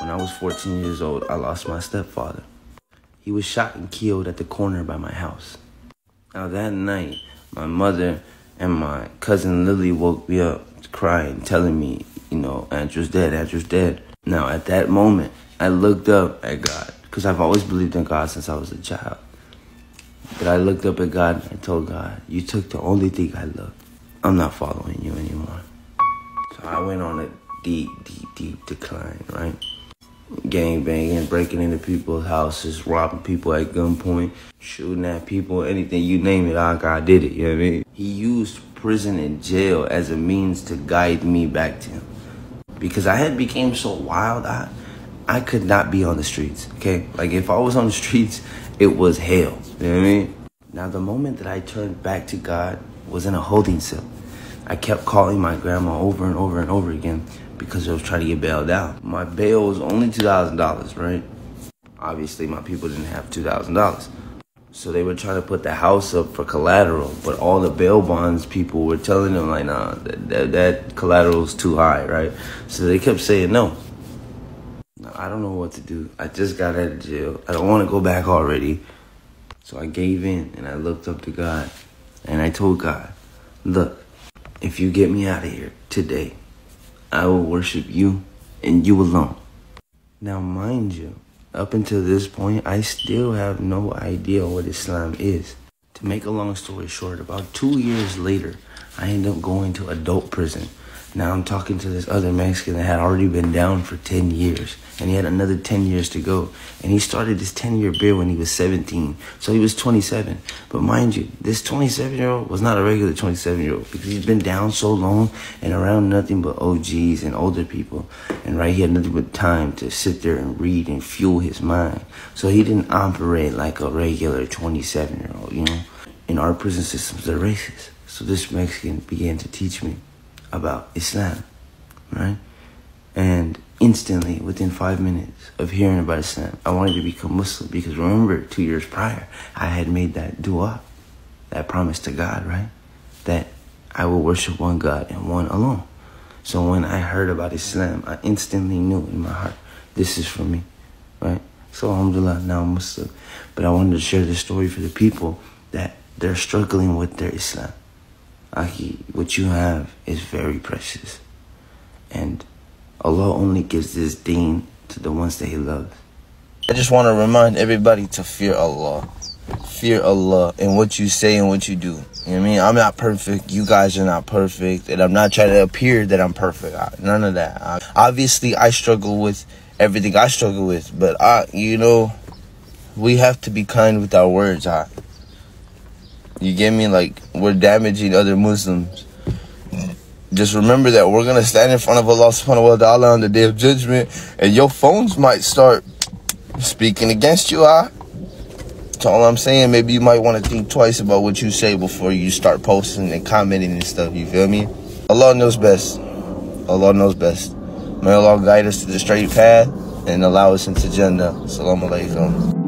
When I was 14 years old, I lost my stepfather. He was shot and killed at the corner by my house. Now that night, my mother and my cousin Lily woke me up crying, telling me, Andrew's dead, Andrew's dead. Now at that moment, I looked up at God, because I've always believed in God since I was a child. But I looked up at God and I told God, you took the only thing I loved. I'm not following you anymore. So I went on a deep decline, right? Gang banging, breaking into people's houses, robbing people at gunpoint, shooting at people, anything, you name it, our God did it, you know what I mean? He used prison and jail as a means to guide me back to him. Because I had became so wild, I could not be on the streets, okay? Like if I was on the streets, it was hell, you know what I mean? Now the moment that I turned back to God was in a holding cell. I kept calling my grandma over and over and over again because I was trying to get bailed out. My bail was only $2,000, right? Obviously, my people didn't have $2,000. So they were trying to put the house up for collateral, but all the bail bonds people were telling them, like, nah, that collateral's too high, right? So they kept saying no. Now, I don't know what to do. I just got out of jail. I don't want to go back already. So I gave in, and I looked up to God, and I told God, look, if you get me out of here today, I will worship you and you alone. Now, mind you, up until this point, I still have no idea what Islam is. To make a long story short, about 2 years later, I ended up going to adult prison. Now I'm talking to this other Mexican that had already been down for 10 years. And he had another 10 years to go. And he started this 10-year bid when he was 17. So he was 27. But mind you, this 27-year-old was not a regular 27-year-old because he's been down so long and around nothing but OGs and older people. And he had nothing but time to sit there and read and fuel his mind. So he didn't operate like a regular 27-year-old, In our prison systems, they're racist. So this Mexican began to teach me about Islam, right? And instantly, within 5 minutes of hearing about Islam, I wanted to become Muslim because remember, 2 years prior, I had made that dua, that promise to God, right? That I will worship one God and one alone. So when I heard about Islam, I instantly knew in my heart, this is for me, right? So Alhamdulillah, now I'm Muslim. But I wanted to share this story for the people that they're struggling with their Islam. What you have is very precious. And Allah only gives this deen to the ones that He loves. I just want to remind everybody to fear Allah. Fear Allah in what you say and what you do. You know what I mean? I'm not perfect. You guys are not perfect. And I'm not trying to appear that I'm perfect. None of that. Obviously, I struggle with everything I struggle with. But, we have to be kind with our words. You get me? Like, we're damaging other Muslims. Just remember that we're going to stand in front of Allah subhanahu wa ta'ala on the day of judgment. And your phones might start speaking against you, That's all I'm saying. Maybe you might want to think twice about what you say before you start posting and commenting and stuff. You feel me? Allah knows best. Allah knows best. May Allah guide us to the straight path and allow us into Jannah. Assalamu alaikum.